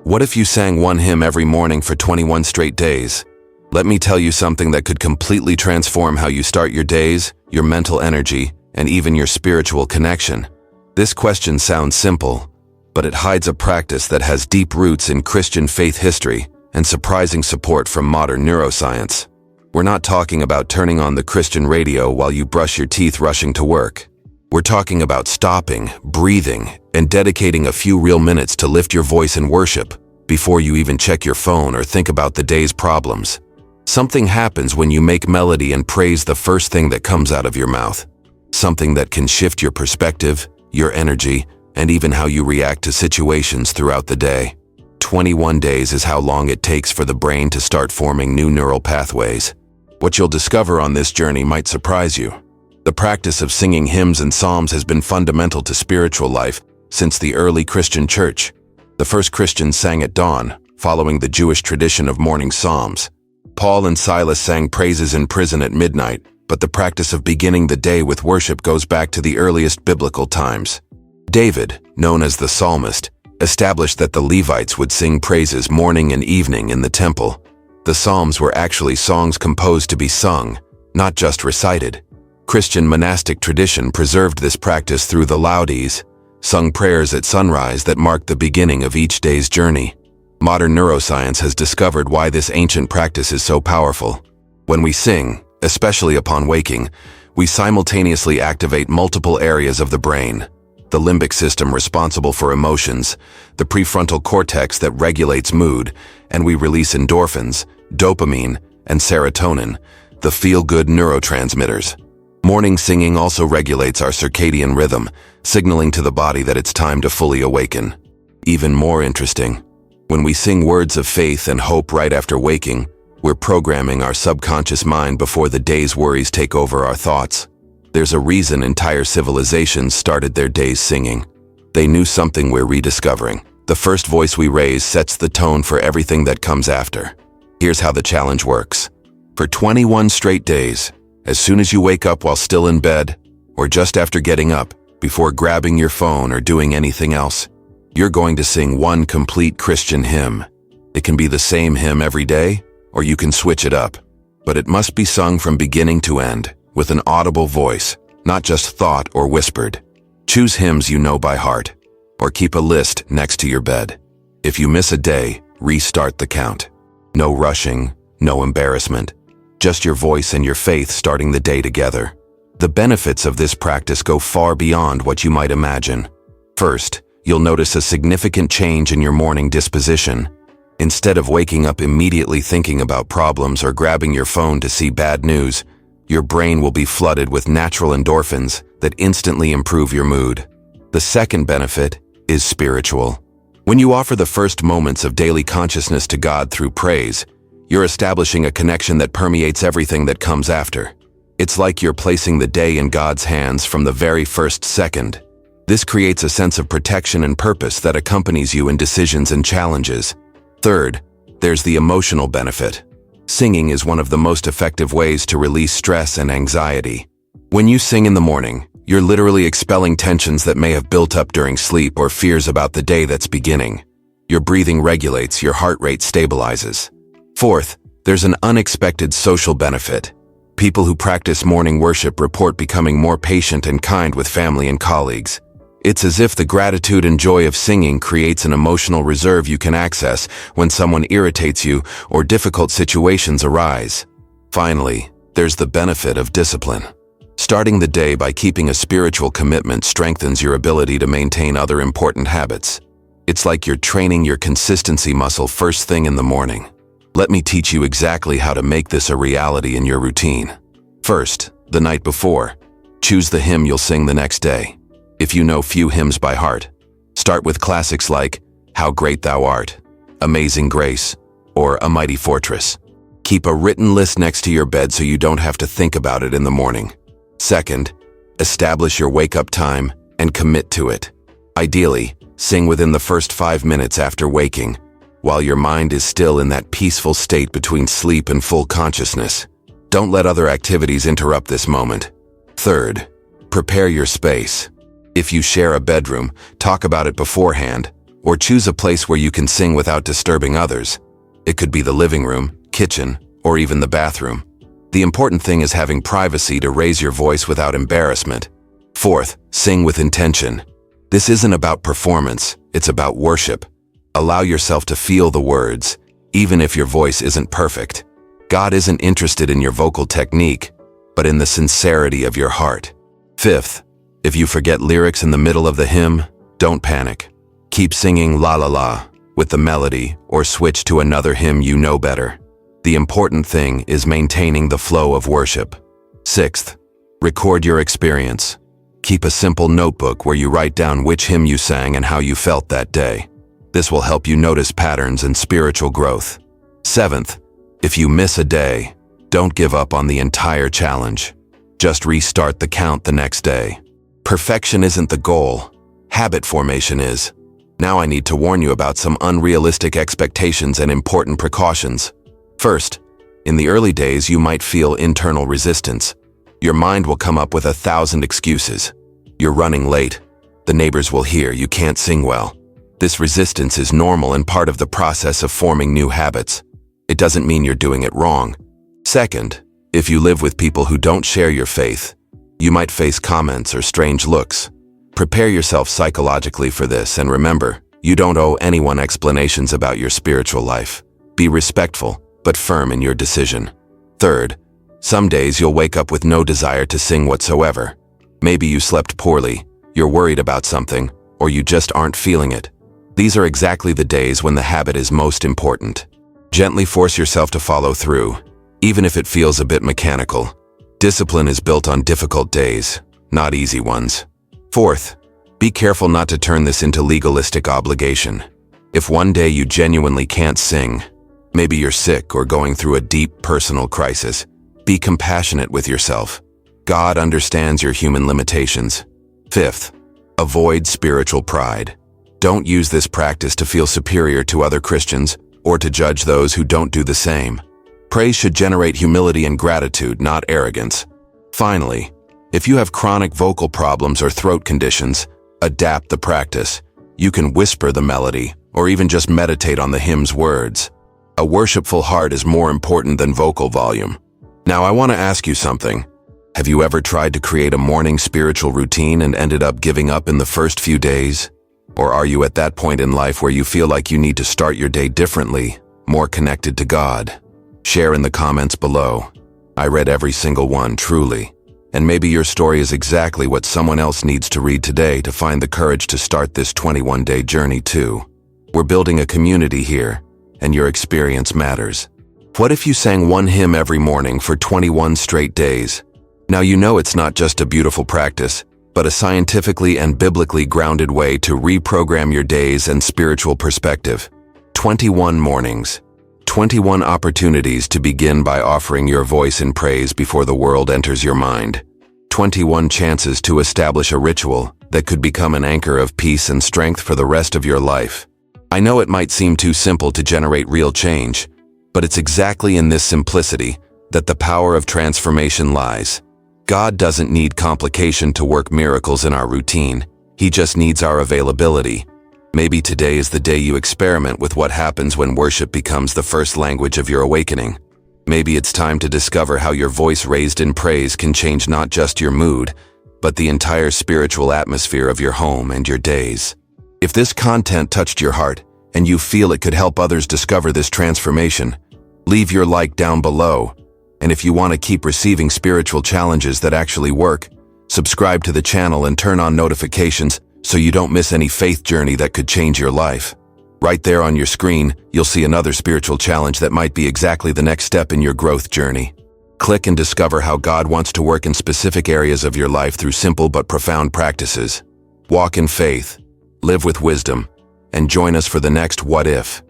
What if you sang one hymn every morning for 21 straight days? Let me tell you something that could completely transform how you start your days, your mental energy, and even your spiritual connection. This question sounds simple, but it hides a practice that has deep roots in Christian faith history and surprising support from modern neuroscience. We're not talking about turning on the Christian radio while you brush your teeth rushing to work. We're talking about stopping, breathing, and dedicating a few real minutes to lift your voice in worship before you even check your phone or think about the day's problems. Something happens when you make melody and praise the first thing that comes out of your mouth. Something that can shift your perspective, your energy, and even how you react to situations throughout the day. 21 days is how long it takes for the brain to start forming new neural pathways. What you'll discover on this journey might surprise you. The practice of singing hymns and psalms has been fundamental to spiritual life since the early Christian church. The first Christians sang at dawn, following the Jewish tradition of morning psalms. Paul and Silas sang praises in prison at midnight, but the practice of beginning the day with worship goes back to the earliest biblical times. David, known as the psalmist, established that the Levites would sing praises morning and evening in the temple. The psalms were actually songs composed to be sung, not just recited. Christian monastic tradition preserved this practice through the laudes, sung prayers at sunrise that marked the beginning of each day's journey. Modern neuroscience has discovered why this ancient practice is so powerful. When we sing, especially upon waking, we simultaneously activate multiple areas of the brain. The limbic system responsible for emotions, the prefrontal cortex that regulates mood, and we release endorphins, dopamine, and serotonin, the feel-good neurotransmitters. Morning singing also regulates our circadian rhythm, signaling to the body that it's time to fully awaken. Even more interesting, when we sing words of faith and hope right after waking, we're programming our subconscious mind before the day's worries take over our thoughts. There's a reason entire civilizations started their days singing. They knew something we're rediscovering. The first voice we raise sets the tone for everything that comes after. Here's how the challenge works. For 21 straight days, as soon as you wake up while still in bed, or just after getting up, before grabbing your phone or doing anything else, you're going to sing one complete Christian hymn. It can be the same hymn every day, or you can switch it up. But it must be sung from beginning to end, with an audible voice, not just thought or whispered. Choose hymns you know by heart, or keep a list next to your bed. If you miss a day, restart the count. No rushing, no embarrassment. Just your voice and your faith starting the day together. The benefits of this practice go far beyond what you might imagine. First, you'll notice a significant change in your morning disposition. Instead of waking up immediately thinking about problems or grabbing your phone to see bad news, your brain will be flooded with natural endorphins that instantly improve your mood. The second benefit is spiritual. When you offer the first moments of daily consciousness to God through praise, you're establishing a connection that permeates everything that comes after. It's like you're placing the day in God's hands from the very first second. This creates a sense of protection and purpose that accompanies you in decisions and challenges. Third, there's the emotional benefit. Singing is one of the most effective ways to release stress and anxiety. When you sing in the morning, you're literally expelling tensions that may have built up during sleep or fears about the day that's beginning. Your breathing regulates, your heart rate stabilizes. Fourth, there's an unexpected social benefit. People who practice morning worship report becoming more patient and kind with family and colleagues. It's as if the gratitude and joy of singing creates an emotional reserve you can access when someone irritates you or difficult situations arise. Finally, there's the benefit of discipline. Starting the day by keeping a spiritual commitment strengthens your ability to maintain other important habits. It's like you're training your consistency muscle first thing in the morning. Let me teach you exactly how to make this a reality in your routine. First, the night before, choose the hymn you'll sing the next day. If you know few hymns by heart, start with classics like How Great Thou Art, Amazing Grace, or A Mighty Fortress. Keep a written list next to your bed so you don't have to think about it in the morning. Second, establish your wake-up time and commit to it. Ideally, sing within the first 5 minutes after waking, while your mind is still in that peaceful state between sleep and full consciousness. Don't let other activities interrupt this moment. Third, prepare your space. If you share a bedroom, talk about it beforehand. or choose a place where you can sing without disturbing others. It could be the living room, kitchen, or even the bathroom. The important thing is having privacy to raise your voice without embarrassment. Fourth, sing with intention. This isn't about performance, it's about worship. Allow yourself to feel the words, even if your voice isn't perfect. God isn't interested in your vocal technique, but in the sincerity of your heart. Fifth, if you forget lyrics in the middle of the hymn, don't panic. Keep singing la la la with the melody or switch to another hymn you know better. The important thing is maintaining the flow of worship. Sixth, record your experience. Keep a simple notebook where you write down which hymn you sang and how you felt that day. This will help you notice patterns and spiritual growth. Seventh, if you miss a day, don't give up on the entire challenge. Just restart the count the next day. Perfection isn't the goal. Habit formation is. Now I need to warn you about some unrealistic expectations and important precautions. First, in the early days you might feel internal resistance. Your mind will come up with 1,000 excuses. You're running late. The neighbors will hear you can't sing well. This resistance is normal and part of the process of forming new habits. It doesn't mean you're doing it wrong. Second, if you live with people who don't share your faith, you might face comments or strange looks. Prepare yourself psychologically for this, and remember, you don't owe anyone explanations about your spiritual life. Be respectful, but firm in your decision. Third, some days you'll wake up with no desire to sing whatsoever. Maybe you slept poorly, you're worried about something, or you just aren't feeling it. These are exactly the days when the habit is most important. Gently force yourself to follow through, even if it feels a bit mechanical. Discipline is built on difficult days, not easy ones. Fourth, be careful not to turn this into legalistic obligation. If one day you genuinely can't sing, maybe you're sick or going through a deep personal crisis, be compassionate with yourself. God understands your human limitations. Fifth, avoid spiritual pride. Don't use this practice to feel superior to other Christians or to judge those who don't do the same. Praise should generate humility and gratitude, not arrogance. Finally, if you have chronic vocal problems or throat conditions, adapt the practice. You can whisper the melody or even just meditate on the hymn's words. A worshipful heart is more important than vocal volume. Now I want to ask you something. Have you ever tried to create a morning spiritual routine and ended up giving up in the first few days? Or are you at that point in life where you feel like you need to start your day differently, more connected to God? Share in the comments below. I read every single one, truly. And maybe your story is exactly what someone else needs to read today to find the courage to start this 21-day journey too. We're building a community here, and your experience matters. What if you sang one hymn every morning for 21 straight days? Now you know it's not just a beautiful practice, but a scientifically and biblically grounded way to reprogram your days and spiritual perspective. 21 mornings. 21 opportunities to begin by offering your voice in praise before the world enters your mind. 21 chances to establish a ritual that could become an anchor of peace and strength for the rest of your life. I know it might seem too simple to generate real change, but it's exactly in this simplicity that the power of transformation lies. God doesn't need complication to work miracles in our routine. He just needs our availability. Maybe today is the day you experiment with what happens when worship becomes the first language of your awakening. Maybe it's time to discover how your voice raised in praise can change not just your mood, but the entire spiritual atmosphere of your home and your days. If this content touched your heart and you feel it could help others discover this transformation, leave your like down below. And if you want to keep receiving spiritual challenges that actually work, subscribe to the channel and turn on notifications so you don't miss any faith journey that could change your life. Right there on your screen, you'll see another spiritual challenge that might be exactly the next step in your growth journey. Click and discover how God wants to work in specific areas of your life through simple but profound practices. Walk in faith, live with wisdom, and join us for the next What If.